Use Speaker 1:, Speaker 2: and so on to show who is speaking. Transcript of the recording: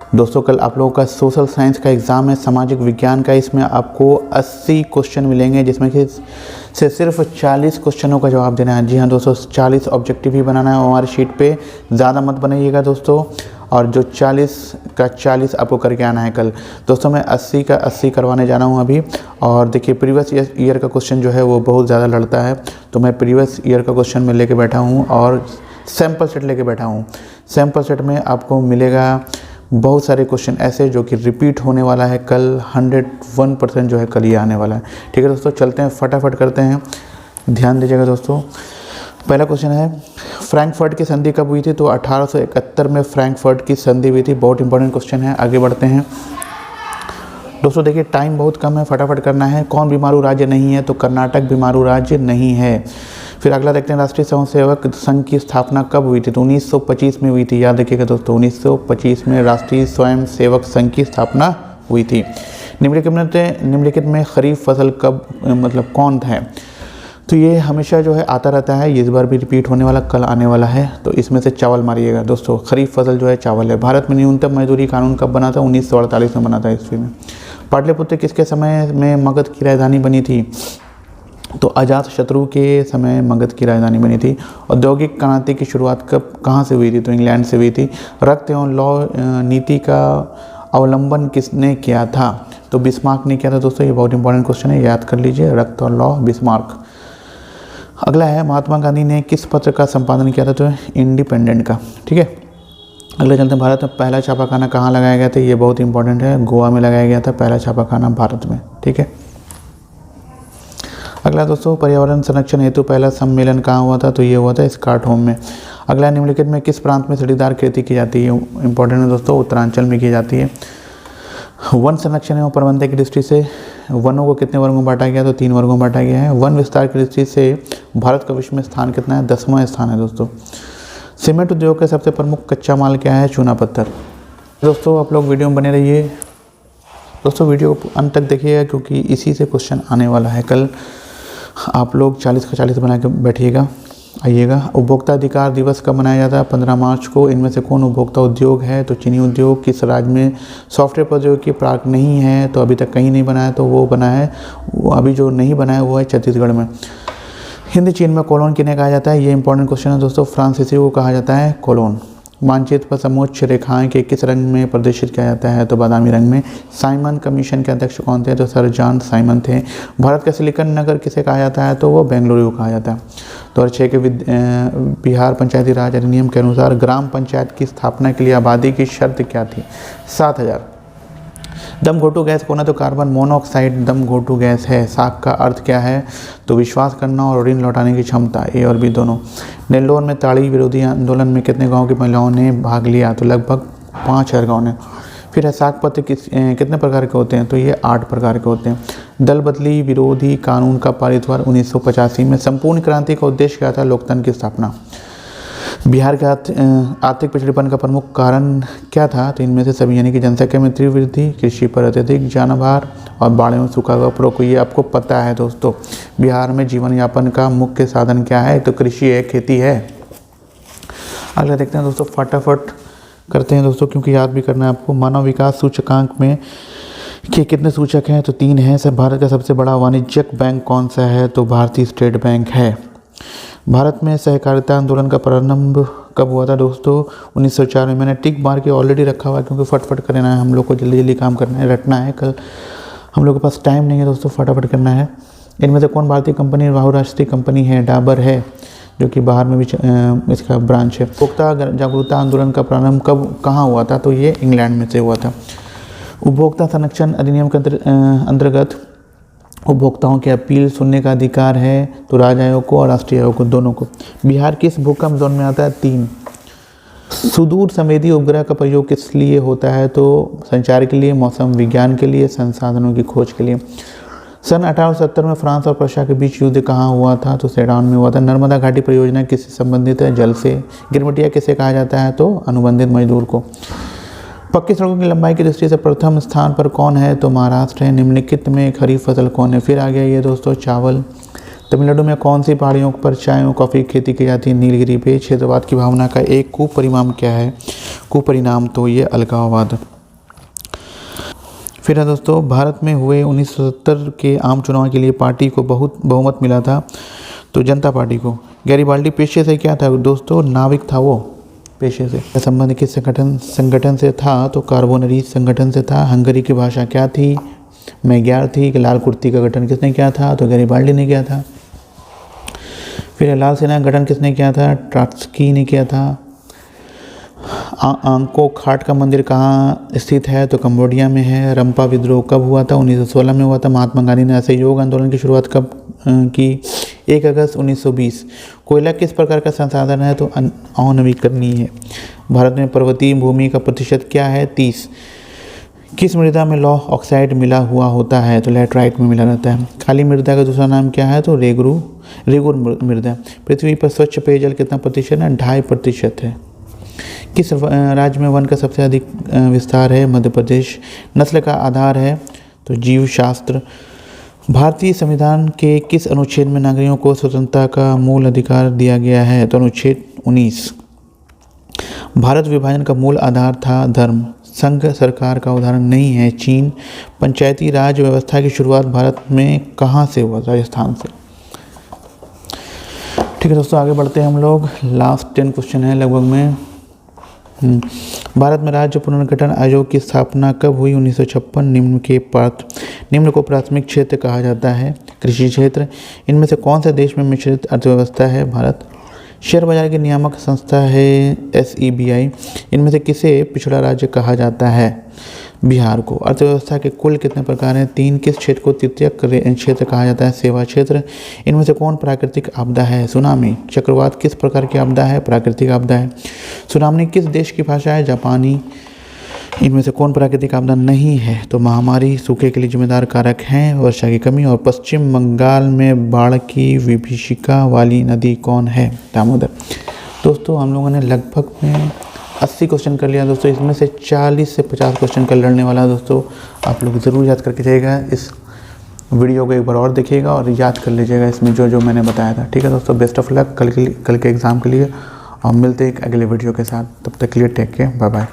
Speaker 1: दोस्तों कल आप लोगों का सोशल साइंस का एग्ज़ाम है, सामाजिक विज्ञान का। इसमें आपको 80 क्वेश्चन मिलेंगे, जिसमें कि से सिर्फ 40 क्वेश्चनों का जवाब देना है। जी हाँ दोस्तों, 40 ऑब्जेक्टिव ही बनाना है हमारी शीट पे, ज़्यादा मत बनाइएगा दोस्तों। और जो 40 का 40 आपको करके आना है कल। दोस्तों मैं 80 का 80 करवाने जाना हूँ अभी। और देखिए प्रीवियस ईयर का क्वेश्चन जो है वो बहुत ज़्यादा लड़ता है, तो मैं प्रीवियस ईयर का क्वेश्चन में लेके बैठा हूँ और सैम्पल सेट लेके बैठा हूँ। सैम्पल सेट में आपको मिलेगा बहुत सारे क्वेश्चन ऐसे जो कि रिपीट होने वाला है कल। 101% जो है कल ये आने वाला है। ठीक है दोस्तों, चलते हैं फटाफट करते हैं, ध्यान दीजिएगा दोस्तों। पहला क्वेश्चन है, फ्रैंकफर्ट की संधि कब हुई थी? तो 1871 में फ्रैंकफर्ट की संधि हुई थी। बहुत इंपॉर्टेंट क्वेश्चन है, आगे बढ़ते हैं दोस्तों। देखिए टाइम बहुत कम है, फटाफट करना है। कौन बीमारू राज्य नहीं है? तो कर्नाटक बीमारू राज्य नहीं है। फिर अगला देखते हैं, राष्ट्रीय स्वयंसेवक संघ की स्थापना कब हुई थी? तो 1925 में हुई थी। याद रखिएगा दोस्तों, 1925 में राष्ट्रीय स्वयंसेवक संघ की स्थापना हुई थी। निम्नलिखित में खरीफ फसल कब मतलब कौन है? तो ये हमेशा जो है आता रहता है, ये इस बार भी रिपीट होने वाला, कल आने वाला है। तो इसमें से चावल मारिएगा दोस्तों, खरीफ फसल जो है चावल है। भारत में न्यूनतम मजदूरी कानून कब बना था? 1948 में बना था ईस्वी में। पाटलिपुत्र किसके समय में मगध की राजधानी बनी थी? तो अजातशत्रु के समय मगध की राजधानी बनी थी। औद्योगिक क्रांति की शुरुआत कहाँ से हुई थी? तो इंग्लैंड से हुई थी। रक्त एवं लौ नीति का अवलंबन किसने किया था? तो बिस्मार्क ने किया था दोस्तों। ये बहुत इंपॉर्टेंट क्वेश्चन है, याद कर लीजिए, रक्त और लौ, बिस्मार्क। अगला है, महात्मा गांधी ने किस पत्र का संपादन किया था? तो इंडिपेंडेंट का। ठीक है, अगले चलते हैं, भारत में पहला छापाखाना कहाँ लगाया गया था? ये बहुत इंपॉर्टेंट है, गोवा में लगाया गया था पहला छापाखाना भारत में। ठीक है, अगला दोस्तों, पर्यावरण संरक्षण हेतु पहला सम्मेलन कहाँ हुआ था? तो ये हुआ था स्टॉकहोम में। अगला, निम्नलिखित में किस प्रांत में सीढ़ीदार खेती की जाती है? इंपॉर्टेंट है दोस्तों, उत्तरांचल में की जाती है। वन संरक्षण एवं प्रबंधन की दृष्टि से वनों को कितने वर्गों में बांटा गया? तो 3 वर्गों में बांटा गया है। वन विस्तार की दृष्टि से भारत का विश्व में स्थान कितना है? 10वां स्थान है दोस्तों। सीमेंट उद्योग का सबसे प्रमुख कच्चा माल क्या है? चूना पत्थर। दोस्तों आप लोग वीडियो में बने रहिए दोस्तों, वीडियो को अंत तक देखिएगा क्योंकि इसी से क्वेश्चन आने वाला है कल। आप लोग 40 का 40 बना के बैठिएगा, आइएगा। उपभोक्ता अधिकार दिवस कब मनाया जाता है? 15 मार्च को। इनमें से कौन उपभोक्ता उद्योग है? तो चीनी उद्योग। किस राज्य में सॉफ्टवेयर प्रौद्योगिकी पार्क नहीं है? तो अभी तक कहीं नहीं बना है, तो वो बना है, वो अभी जो नहीं बना है वो है छत्तीसगढ़ में। हिंद चीन में कोलोन किन्हें कहा जाता है? ये इंपॉर्टेंट क्वेश्चन है दोस्तों, फ्रांसीसी को कहा जाता है कोलोन। मानचित्र पर समोच्च रेखाएं के किस रंग में प्रदर्शित किया जाता है? तो बादामी रंग में। साइमन कमीशन के अध्यक्ष कौन थे? तो सर जॉन साइमन थे। भारत का सिलिकन नगर किसे कहा जाता है? तो वो बेंगलुरु कहा जाता है। 2006 के बिहार पंचायती राज अधिनियम के अनुसार ग्राम पंचायत की स्थापना के लिए आबादी की शर्त क्या थी? 7000। दम घोटू गैस कौन है? तो कार्बन मोनोऑक्साइड दम घोटू गैस है। साख का अर्थ क्या है? तो विश्वास करना और ऋण लौटाने की क्षमता, ए और बी दोनों। नेल्लोर में ताड़ी विरोधी आंदोलन में कितने गांव की महिलाओं ने भाग लिया? तो लगभग 5000 गाँव ने। फिर है, साख पत्र कितने प्रकार के होते हैं? तो ये 8 प्रकार के होते हैं। दल बदली विरोधी कानून का पारित हुआ 1985 में। संपूर्ण क्रांति का उद्देश्य क्या था? लोकतंत्र की स्थापना। बिहार के आर्थिक पिछड़ेपन का प्रमुख कारण क्या था? तो इनमें से सभी, यानी कि जनसंख्या में तीव्र वृद्धि, कृषि पर अत्यधिक जानभार और बाढ़ में सूखा हुआ प्रकोप। ये आपको पता है दोस्तों। बिहार में जीवन यापन का मुख्य साधन क्या है? तो कृषि है, खेती है। अगला देखते हैं दोस्तों, फटाफट करते हैं दोस्तों क्योंकि याद भी करना है आपको। मानव विकास सूचकांक में के कितने सूचक हैं? तो 3 हैं। सब भारत का सबसे बड़ा वाणिज्यिक बैंक कौन सा है? तो भारतीय स्टेट बैंक है। भारत में सहकारिता आंदोलन का प्रारंभ कब हुआ था दोस्तों? 1904 में। मैंने टिक मार के ऑलरेडी रखा हुआ है क्योंकि फटफट करना है हम लोग को, जल्दी जल्दी काम करना है, रटना है। कल हम लोग के पास टाइम नहीं है दोस्तों, फटाफट करना है। इनमें से कौन भारतीय कंपनी बहुराष्ट्रीय कंपनी है? डाबर है, जो कि बाहर में भी इसका ब्रांच है। उपभोक्ता जागरूकता आंदोलन का प्रारंभ कहाँ हुआ था? तो ये इंग्लैंड में से हुआ था। उपभोक्ता संरक्षण अधिनियम के अंतर्गत उपभोक्ताओं की अपील सुनने का अधिकार है? तो राज्य आयोग को और राष्ट्रीय आयोग को, दोनों को। बिहार किस भूकंप जोन में आता है? 3। सुदूर संवेदी उपग्रह का प्रयोग किस लिए होता है? तो संचार के लिए, मौसम विज्ञान के लिए, संसाधनों की खोज के लिए। सन 1870 में फ्रांस और प्रशा के बीच युद्ध कहाँ हुआ था? तो सेडान में हुआ था। नर्मदा घाटी परियोजना किससे संबंधित है? जल से। गिरमटिया किसे कहा जाता है? तो अनुबंधित मजदूर को। पक्की सड़कों की लंबाई की दृष्टि से प्रथम स्थान पर कौन है? तो महाराष्ट्र है। निम्नलिखित में खरीफ फसल कौन है? फिर आ गया ये दोस्तों चावल। तमिलनाडु में कौन सी पहाड़ियों पर चाय और कॉफ़ी की खेती की जाती है? नीलगिरी पे। क्षेत्रवाद की भावना का एक कुपरिणाम क्या है? कुपरिणाम तो ये अलगाववाद। फिर है दोस्तों, भारत में हुए 1970 के आम चुनाव के लिए पार्टी को बहुत बहुमत मिला था, तो जनता पार्टी को। गैरिबाल्डी पेशे से क्या था दोस्तों? नाविक था वो पेशे से। संबंध किस संगठन से था? तो कार्बोनरी संगठन से था। हंगरी की भाषा क्या थी? मैग्यार थी। कि लाल कुर्ती का गठन किसने किया था? तो गैरिबाल्डी ने किया था। फिर लाल सेना का गठन किसने किया था? ट्रॉट्स्की ने किया था। आंको घाट का मंदिर कहाँ स्थित है? तो कंबोडिया में है। रंपा विद्रोह कब हुआ था? 1916 में हुआ था। महात्मा गांधी ने असहयोग आंदोलन की शुरुआत कब की? 1 अगस्त 1920। कोयला किस प्रकार का संसाधन है? तो अनवीकरणीय है। भारत में पर्वतीय भूमि का प्रतिशत क्या है? 30। किस मृदा में लौह ऑक्साइड मिला हुआ होता है? तो लैटराइट में मिला रहता है। काली मृदा का दूसरा नाम क्या है? तो रेगुर मृदा। पृथ्वी पर स्वच्छ पेयजल कितना प्रतिशत है? 2.5% है। किस राज्य में वन का सबसे अधिक विस्तार है? मध्य प्रदेश। नस्ल का आधार है? तो जीव शास्त्र। भारतीय संविधान के किस अनुच्छेद में नागरिकों को स्वतंत्रता का मूल अधिकार दिया गया है? तो अनुच्छेद 19। भारत विभाजन का मूल आधार था धर्म। संघ सरकार का उदाहरण नहीं है चीन। पंचायती राज व्यवस्था की शुरुआत भारत में कहाँ से हुआ? राजस्थान से। ठीक है दोस्तों, आगे बढ़ते हैं हम लोग। लास्ट 10 क्वेश्चन है लगभग में। भारत में राज्य पुनर्गठन आयोग की स्थापना कब हुई? 1956। निम्न को प्राथमिक क्षेत्र कहा जाता है। कृषि क्षेत्र। इनमें से कौन से देश में मिश्रित अर्थव्यवस्था है? भारत। शेयर बाजार की नियामक संस्था है SEBI। इनमें से किसे पिछड़ा राज्य कहा जाता है? बिहार को। अर्थव्यवस्था के कुल कितने प्रकार हैं? 3। किस क्षेत्र को तृतीयक क्षेत्र कहा जाता है? सेवा क्षेत्र। इनमें से कौन प्राकृतिक आपदा है? सुनामी। चक्रवात किस प्रकार की आपदा है? प्राकृतिक आपदा है। सुनामी किस देश की भाषा है? जापानी। इनमें से कौन प्राकृतिक आपदा नहीं है? तो महामारी। सूखे के लिए जिम्मेदार कारक हैं? वर्षा की कमी। और पश्चिम बंगाल में बाढ़ की विभीषिका वाली नदी कौन है? दामोदर। दोस्तों हम लोगों ने लगभग में 80 क्वेश्चन कर लिया दोस्तों। इसमें से 40 से 50 क्वेश्चन कल लड़ने वाला है दोस्तों। आप लोग ज़रूर याद करके जाइएगा। इस वीडियो को एक बार और देखिएगा और याद कर लीजिएगा इसमें जो मैंने बताया था। ठीक है दोस्तों, बेस्ट ऑफ लक कल के एग्ज़ाम के लिए, और मिलते हैं एक अगले वीडियो के साथ। तब तक के लिए टेक केयर, बाय बाय।